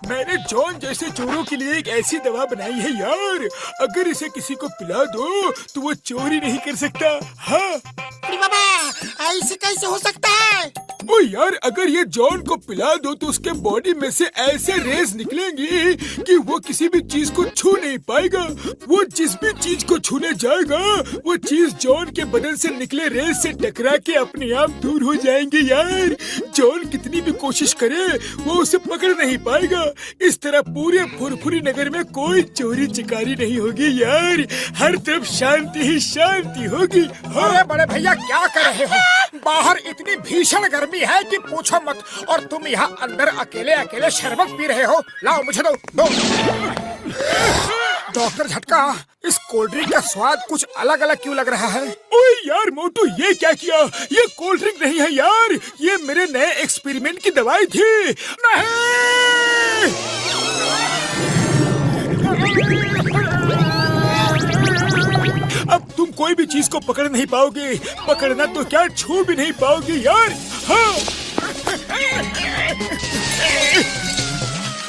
मैंने जॉन जैसे चोरों के लिए एक ऐसी दवा बनाई है यार, अगर इसे किसी को पिला दो तो वो चोरी नहीं कर सकता। हाँ बाबा, ऐसे कैसे हो सकता है? ओ यार, अगर ये जॉन को पिला दो तो उसके बॉडी में से ऐसे रेज निकलेंगी कि वो किसी भी चीज को छू नहीं पाएगा। वो जिस भी चीज को छूने जाएगा वो चीज जॉन के बदन से निकले रेज से टकरा के अपने आप दूर हो जाएंगे यार। जॉन कितनी भी कोशिश करे वो उसे पकड़ नहीं पाएगा। इस तरह पूरे फुरफुरी नगर में कोई चोरी चिकारी नहीं होगी यार, हर तरफ शांति ही शांति होगी। अरे बड़े भैया, क्या कर रहे हो? बाहर इतनी भीषण गर्मी है कि पूछो मत, और तुम यहाँ अंदर अकेले अकेले शरबत पी रहे हो। लाओ मुझे दो। डॉक्टर झटका, इस कोल्ड ड्रिंक का स्वाद कुछ अलग अलग क्यों लग रहा है? ओए यार मोटू, ये क्या किया? ये कोल्ड ड्रिंक नहीं है यार, ये मेरे नए एक्सपेरिमेंट की दवाई थी। नहीं! अब तुम कोई भी चीज को पकड़ नहीं पाओगे, पकड़ना तो क्या छू भी नहीं पाओगे यार। हाँ।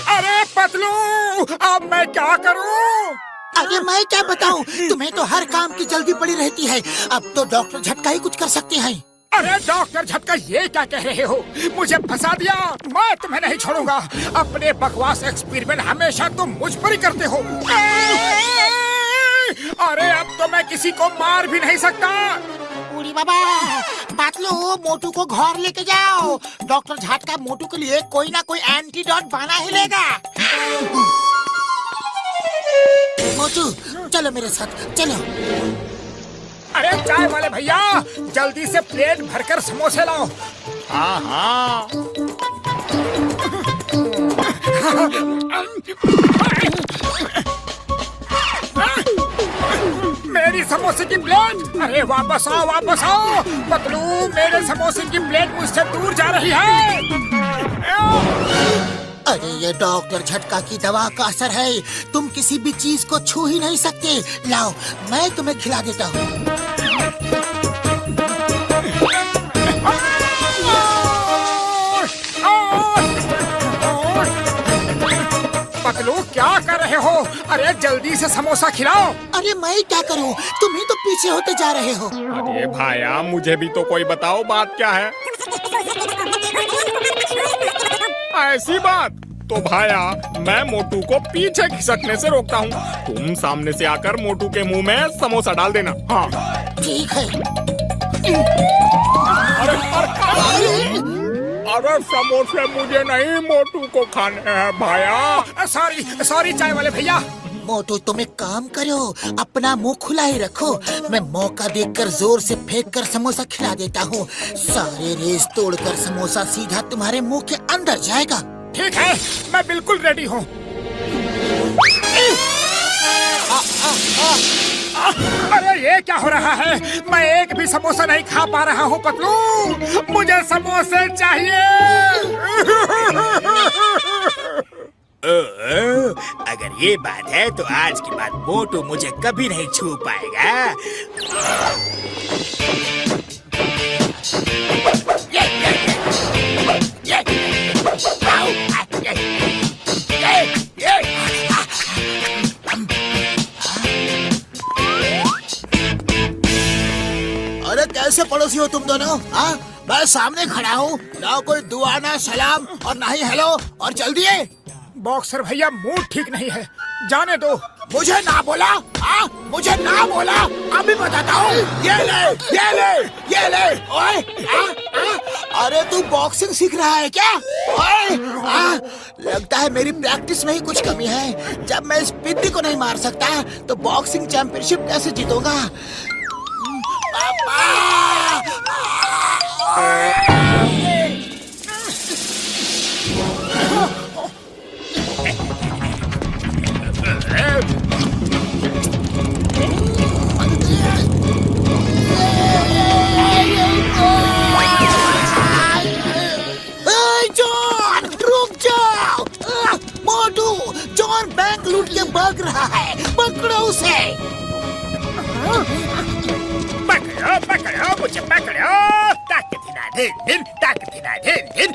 अरे पतलू, अब मैं क्या करूं? अरे मैं क्या बताऊं, तुम्हें तो हर काम की जल्दी पड़ी रहती है। अब तो डॉक्टर झटका ही कुछ कर सकते हैं। अरे डॉक्टर झटका, ये क्या कह रहे हो? मुझे फंसा दिया। मैं तुम्हें नहीं छोड़ूंगा। अपने बकवास एक्सपेरिमेंट हमेशा तुम मुझ पर ही करते हो। अरे अब तो मैं किसी को मार भी नहीं सकता। उड़ी बाबा, पतलू, मोटू को घर लेके जाओ। डॉक्टर झटका मोटू के लिए कोई ना कोई एंटीडोट बना ही लेगा। मोटू, चलो मेरे साथ, चलो। अरे चाय वाले भैया, जल्दी से प्लेट भरकर समोसे लाओ। हाँ हाँ। मेरी समोसे की प्लेट! अरे वापस आओ, वापस आओ। पतलू, मेरे समोसे की प्लेट मुझसे दूर जा रही है। अरे ये डॉक्टर झटका की दवा का असर है। तुम किसी भी चीज को छू ही नहीं सकते। लाओ, मैं तुम्हें खिला देता हूँ। पतलू, क्या कर रहे हो? अरे जल्दी से समोसा खिलाओ। अरे मैं क्या करूँ, तुम ही तो पीछे होते जा रहे हो। अरे भाया, मुझे भी तो कोई बताओ, बात क्या है? ऐसी बात तो भाया, मैं मोटू को पीछे खिसकने से रोकता हूँ। तुम सामने से आकर मोटू के मुंह में समोसा डाल देना। हाँ ठीक है। अरे समोसे मुझे नहीं, मोटू को खाने हैं भाया। सॉरी सॉरी चाय वाले भैया। मोटू, तुम एक काम करो, अपना मुंह खुला ही रखो। मैं मौका देखकर जोर से फेंक कर समोसा खिला देता हूँ। सारे रेस तोड़कर समोसा सीधा तुम्हारे मुंह के अंदर जाएगा। ठीक है, मैं बिल्कुल रेडी हूँ। अरे ये क्या हो रहा है? मैं एक भी समोसा नहीं खा पा रहा हूँ पतलू। मुझे समोसे चाहिए। अगर ये बात है तो आज के बाद मोटू मुझे कभी नहीं छू पाएगा। अरे कैसे पड़ोसी हो तुम दोनों? हाँ, मैं सामने खड़ा हूँ, ना कोई दुआ ना सलाम और ना ही हेलो, और चल दिए। बॉक्सर भैया, मूड ठीक नहीं है, जाने दो। मुझे ना बोला? हाँ, मुझे ना बोला? अभी बताता हूँ। ये ले, ये ले, ये ले। ओए, अरे तू बॉक्सिंग सीख रहा है क्या? ओए, लगता है मेरी प्रैक्टिस में ही कुछ कमी है। जब मैं इस पिद्दी को नहीं मार सकता तो बॉक्सिंग चैंपियनशिप कैसे जीतूंगा? पापा! जॉन, रुक जाओ। मोटू, जॉन बैंक लूट के भाग रहा है, पकड़ो उसे। पकड़ो, पकड़ो, मुझे पकड़ो। ताकत ही ना दिन, ताकत ही ना दिन।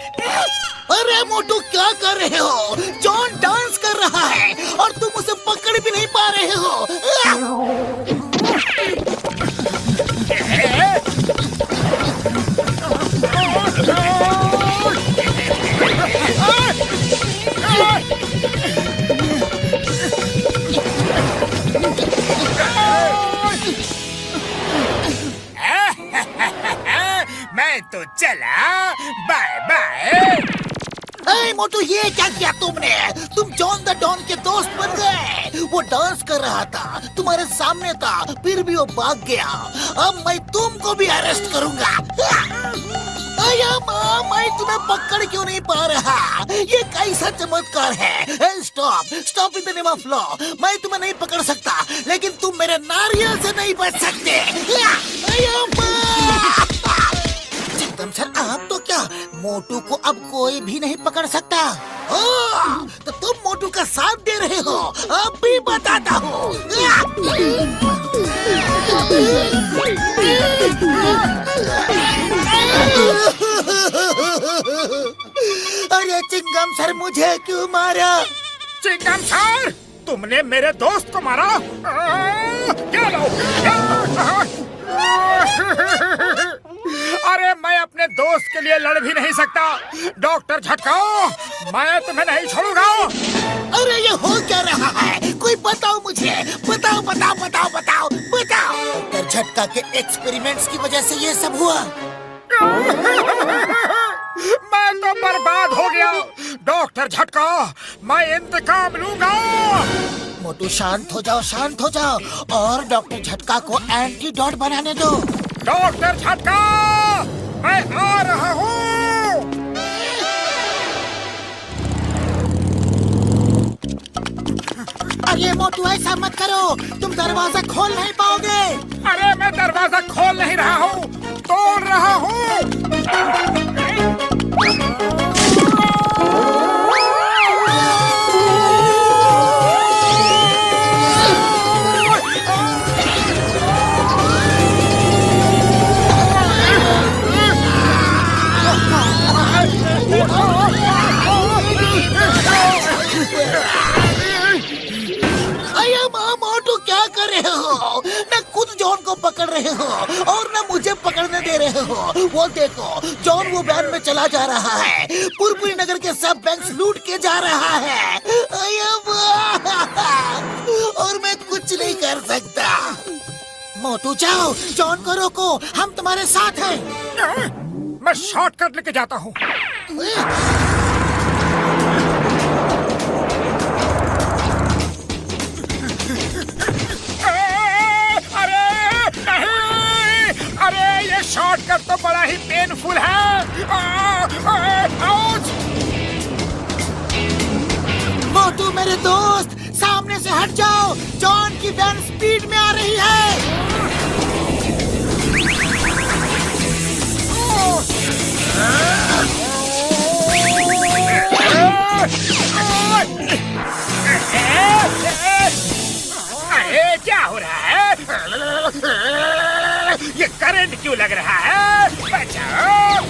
अरे मोटू क्या कर रहे हो? जॉन डांस कर रहा है और तुम उसे पकड़ भी नहीं पा रहे हो। मैं तो चला, बाय बाय। अरे मोटू, ये क्या किया तुमने? तुम जॉन द डॉन के दोस्त बन गए। वो डांस कर रहा था, तुम्हारे सामने था, फिर भी वो भाग गया। अब मैं तुमको भी अरेस्ट करूंगा। अया माँ, मैं तुम्हें पकड़ क्यों नहीं पा रहा? ये कैसा चमत्कार है? Stop stop in the name of law. मैं तुम्हें नहीं पकड़ सकता, लेकिन तुम मेरे नारियल से नहीं बच सकते। अया माँ! चिंतन सर, आप तो क्या, मोटू को अब कोई भी नहीं पकड़ सकता। तो तुम मोटू का साथ दे रहे हो? अब भी बताता हूँ। अरे चिंगम सर, मुझे क्यों मारा? चिंगम सर, तुमने मेरे दोस्त को मारा? क्या लो? अरे मैं अपने दोस्त के लिए लड़ भी नहीं सकता। डॉक्टर झटका, मैं तुम्हें नहीं छोड़ूंगा। अरे ये हो क्या रहा है? कोई बताओ मुझे, बताओ बताओ बताओ बताओ बताओ। डॉक्टर झटका के एक्सपेरिमेंट्स की वजह से ये सब हुआ। मैं तो बर्बाद हो गया। डॉक्टर झटका, मैं इंतकाम लूंगा। मोटू शांत हो जाओ, शांत हो जाओ, और डॉक्टर झटका को एंटीडोट बनाने दो। डॉक्टर झटका, मैं आ रहा हूँ। अरे मोटू, ऐसा मत करो, तुम दरवाजा खोल नहीं पाओगे। अरे मैं दरवाजा खोल नहीं रहा हूँ, तोड़ रहा हूँ। मोटू, क्या कर रहे हो? न खुद जॉन को पकड़ रहे हो और न मुझे पकड़ने दे रहे हो। वो देखो, जॉन वो वैन में चला जा रहा है, पुरपुरी नगर के सब बैंक लूट के जा रहा है। और मैं कुछ नहीं कर सकता। मोटू, जाओ, जॉन को रोको, हम तुम्हारे साथ हैं। मैं शॉर्टकट लेके जाता हूँ। अरे ये शॉर्टकट तो बड़ा ही पेनफुल है। मोटू मेरे दोस्त, सामने से हट जाओ, जॉन की वैन स्पीड में आ रही है। अरे क्या हो रहा है? ये करंट क्यों लग रहा है? बचाओ!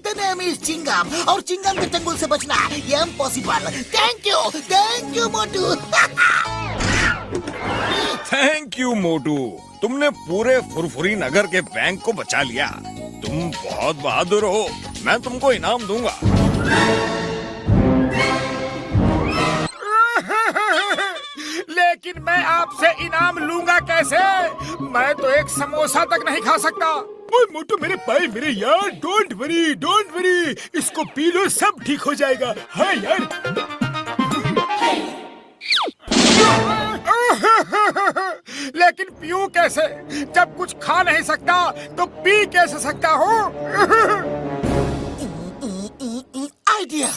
The name is चिंगम, और चिंगम के चंगुल से बचना ये impossible. Thank you Motu. Thank you Motu, तुमने पूरे फुरफुरी नगर के बैंक को बचा लिया। तुम बहुत बहादुर हो, मैं तुमको इनाम दूंगा। लेकिन मैं आपसे इनाम लूंगा कैसे? मैं तो एक समोसा तक नहीं खा सकता। ओए मोटू, मेरे भाई मेरे यार, डोंट वरी, इसको पी लो, सब ठीक हो जाएगा। हाँ यार। लेकिन पीऊं कैसे? जब कुछ खा नहीं सकता तो पी कैसे सकता हूँ? आइडिया।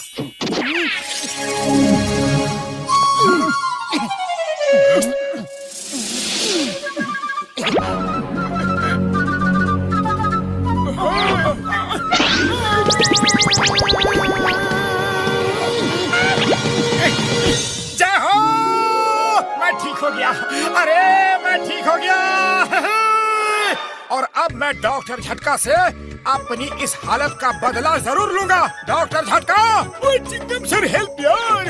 जय हो, मैं ठीक हो गया। अरे मैं ठीक हो गया। और अब मैं डॉक्टर झटका से अपनी इस हालत का बदला जरूर लूंगा। डॉक्टर झटका! चिंगम सर हेल्प यार,